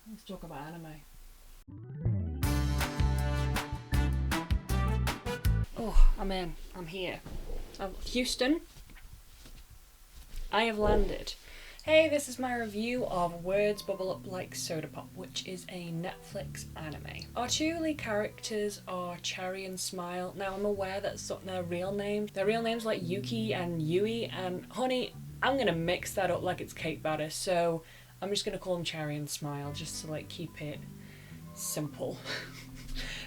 let's talk about anime. Oh, I'm in. I'm here. Houston, I have landed. Hey, this is my review of Words Bubble Up Like Soda Pop, which is a Netflix anime. Our two lead characters are Cherry and Smile. Now, I'm aware that's not their real names. Their real names like Yuki and Yui, and honey, I'm gonna mix that up like it's cake batter, so I'm just gonna call them Cherry and Smile just to like keep it simple.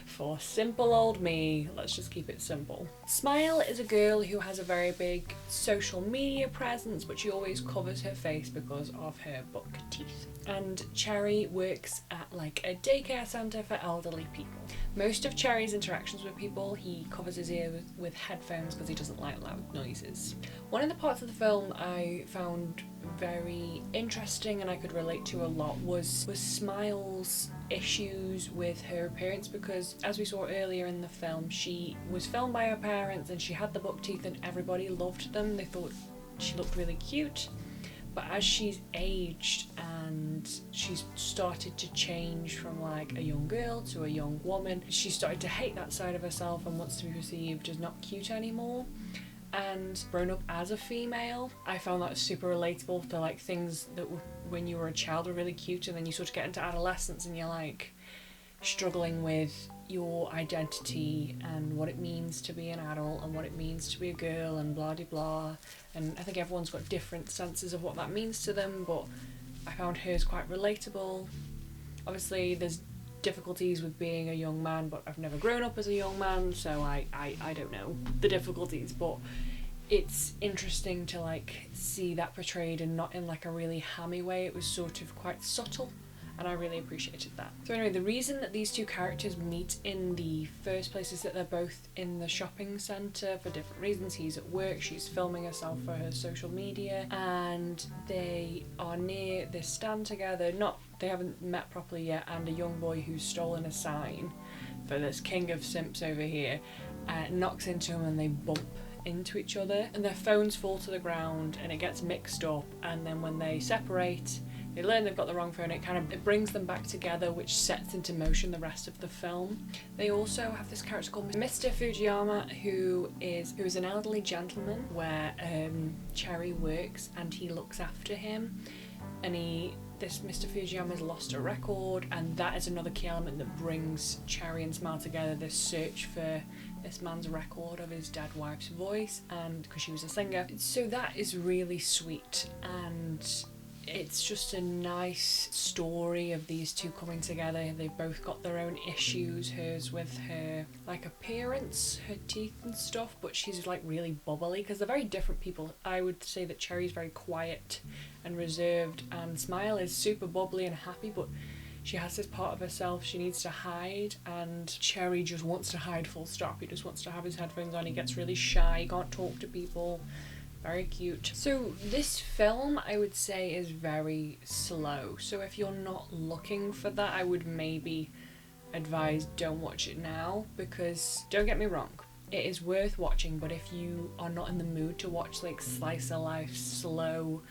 For simple old me, let's just keep it simple. Smile is a girl who has a very big social media presence, but she always covers her face because of her buck teeth. And Cherry works at like a daycare centre for elderly people. Most of Cherry's interactions with people, he covers his ear with headphones because he doesn't like loud noises. One of the parts of the film I found very interesting and I could relate to a lot was Smile's issues with her appearance, because as we saw earlier in the film, she was filmed by her parents and she had the buck teeth and everybody loved them. They thought she looked really cute. But as she's aged and she's started to change from like a young girl to a young woman, she started to hate that side of herself and wants to be perceived as not cute anymore. And grown up as a female, I found that super relatable to like things that when you were a child were really cute, and then you sort of get into adolescence and you're like struggling with your identity and what it means to be an adult and what it means to be a girl and blah de blah. And I think everyone's got different senses of what that means to them, but I found hers quite relatable. Obviously there's difficulties with being a young man, but I've never grown up as a young man, so I don't know the difficulties, but it's interesting to like see that portrayed and not in like a really hammy way. It was sort of quite subtle and I really appreciated that. So anyway, the reason that these two characters meet in the first place is that they're both in the shopping centre for different reasons. He's at work, she's filming herself for her social media, and they are near this stand together. They haven't met properly yet, and a young boy who's stolen a sign for this king of simps over here knocks into him and they bump into each other and their phones fall to the ground and it gets mixed up, and then when they separate they learn they've got the wrong phone. It brings them back together, which sets into motion the rest of the film. They also have this character called Mr. Fujiyama, who is an elderly gentleman where Cherry works and he looks after him. And this Mr. Fujiyama has lost a record, and that is another key element that brings Cherry and Smile together, this search for this man's record of his dead wife's voice, and because she was a singer. So that is really sweet, and it's just a nice story of these two coming together. They've both got their own issues, hers with her like appearance, her teeth and stuff, but she's like really bubbly because they're very different people. I would say that Cherry's very quiet and reserved, and Smile is super bubbly and happy, but she has this part of herself she needs to hide, and Cherry just wants to hide full stop. He just wants to have his headphones on, he gets really shy, he can't talk to people. Very cute. So this film, I would say, is very slow. So if you're not looking for that, I would maybe advise don't watch it now, because don't get me wrong, it is worth watching, but if you are not in the mood to watch like slice of life slow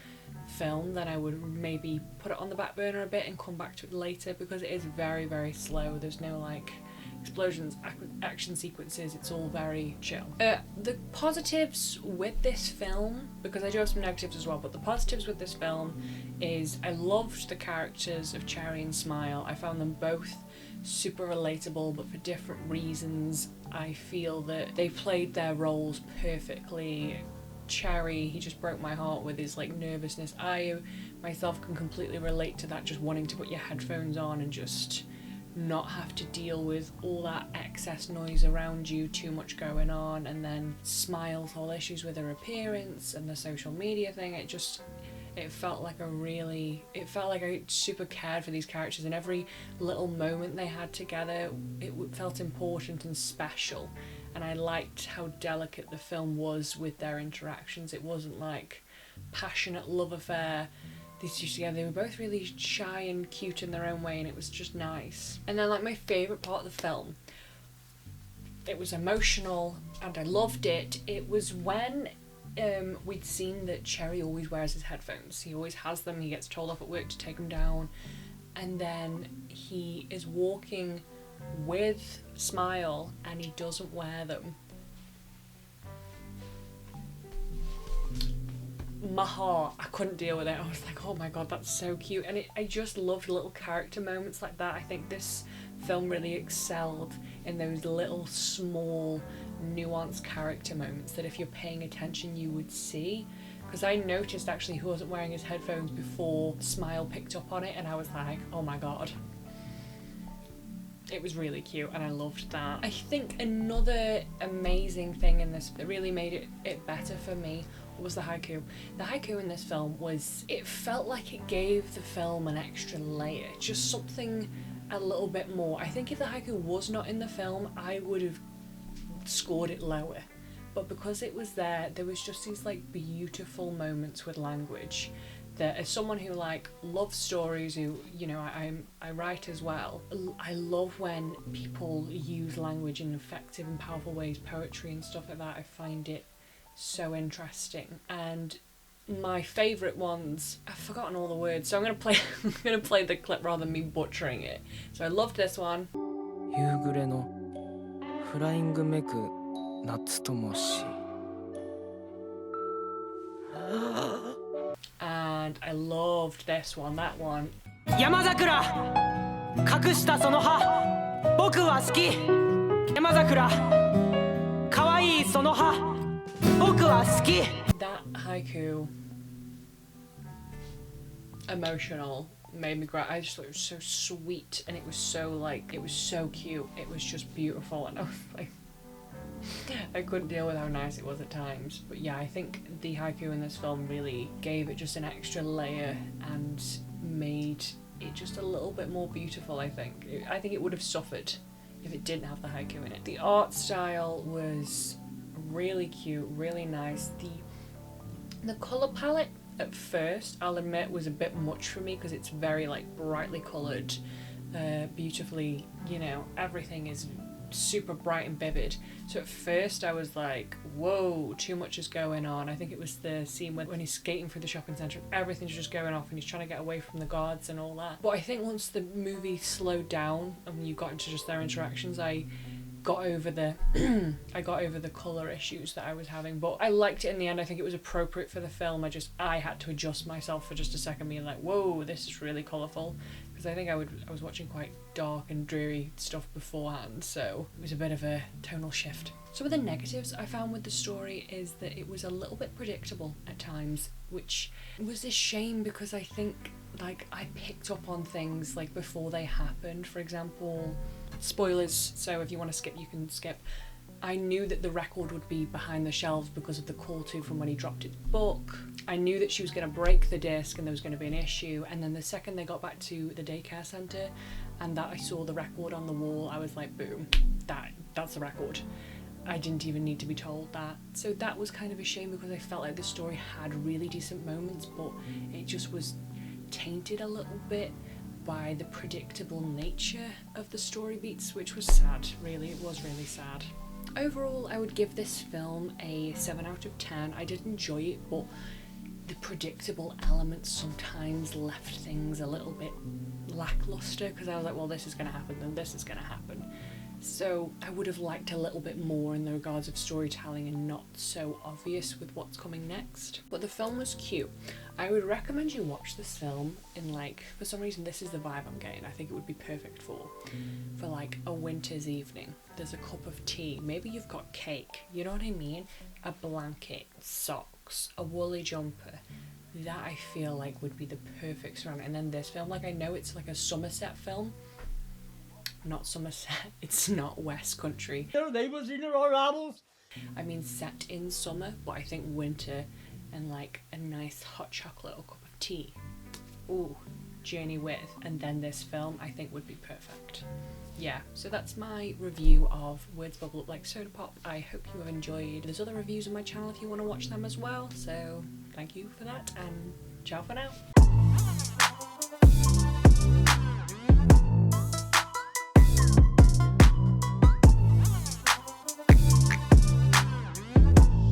film, then I would maybe put it on the back burner a bit and come back to it later, because it is very, very slow. There's no like explosions, action sequences, it's all very chill. The positives with this film, because I do have some negatives as well, but the positives with this film is I loved the characters of Cherry and Smile. I found them both super relatable, but for different reasons. I feel that they played their roles perfectly. Cherry, he just broke my heart with his like nervousness. I myself can completely relate to that, just wanting to put your headphones on and just not have to deal with all that excess noise around you, too much going on. And then Smile's whole issues with her appearance and the social media thing, it felt like I super cared for these characters, and every little moment they had together, it felt important and special. And I liked how delicate the film was with their interactions. It wasn't like passionate love affair. These two together, they were both really shy and cute in their own way, and it was just nice. And then like my favourite part of the film, it was emotional and I loved it. It was when we'd seen that Cherry always wears his headphones. He always has them, he gets told off at work to take them down, and then he is walking with Smile and he doesn't wear them. My heart, I couldn't deal with it. I was like, oh my god, that's so cute. And I just loved little character moments like that. I think this film really excelled in those little small nuanced character moments that if you're paying attention you would see. Because I noticed actually he wasn't wearing his headphones before Smile picked up on it, and I was like, oh my god. It was really cute and I loved that. I think another amazing thing in this that really made it better for me was the haiku. The haiku in this film it felt like it gave the film an extra layer, just something a little bit more. I think if the haiku was not in the film, I would have scored it lower. But because it was there was just these like beautiful moments with language that, as someone who like loves stories, who, you know, I write as well, I love when people use language in effective and powerful ways, poetry and stuff like that. I find it so interesting. And my favourite ones, I've forgotten all the words, so I'm gonna play the clip rather than me butchering it. So I loved this one. And I loved this one, that one. Yamazakura, kakushita sono ha, boku wa suki. Yamazakura, kawaii sono ha, boku wa suki. That haiku, emotional, made me cry. I just thought it was so sweet, and it was so like, it was so cute. It was just beautiful, and I was like, I couldn't deal with how nice it was at times. But yeah, I think the haiku in this film really gave it just an extra layer and made it just a little bit more beautiful, I think. I think it would have suffered if it didn't have the haiku in it. The art style was really cute, really nice. The colour palette at first, I'll admit, was a bit much for me because it's very like brightly coloured, beautifully, you know, everything is super bright and vivid. So at first I was like, whoa, too much is going on. I think it was the scene when he's skating through the shopping centre, everything's just going off and he's trying to get away from the guards and all that. But I think once the movie slowed down and you got into just their interactions, I got over the colour issues that I was having. But I liked it in the end. I think it was appropriate for the film. I had to adjust myself for just a second, being like, whoa, this is really colourful. Because I think I was watching quite dark and dreary stuff beforehand, so it was a bit of a tonal shift. Some of the negatives I found with the story is that it was a little bit predictable at times, which was a shame because I think like I picked up on things like before they happened. For example, spoilers, so if you want to skip you can skip. I knew that the record would be behind the shelves because of the call to from when he dropped his book. I knew that she was going to break the disc and there was going to be an issue, and then the second they got back to the daycare centre and that I saw the record on the wall, I was like, boom, that's the record. I didn't even need to be told that. So that was kind of a shame because I felt like the story had really decent moments, but it just was tainted a little bit by the predictable nature of the story beats, which was sad, really. It was really sad. Overall, I would give this film a 7 out of 10. I did enjoy it, but the predictable elements sometimes left things a little bit lackluster because I was like, well, this is going to happen, then this is going to happen. So I would have liked a little bit more in the regards of storytelling and not so obvious with what's coming next. But the film was cute. I would recommend you watch this film in like, for some reason this is the vibe I'm getting. I think it would be perfect for like a winter's evening. There's a cup of tea, maybe you've got cake, you know what I mean? A blanket, socks, a woolly jumper. That I feel like would be the perfect surrounding. And then this film, like I know it's like a Somerset film. Not Somerset, it's not West Country. Their neighbours in our apples. I mean set in summer, but I think winter and like a nice hot chocolate or cup of tea. Ooh, journey with. And then this film I think would be perfect. Yeah, so that's my review of Words Bubble Up Like Soda Pop. I hope you have enjoyed. There's other reviews on my channel if you want to watch them as well, so thank you for that and ciao for now.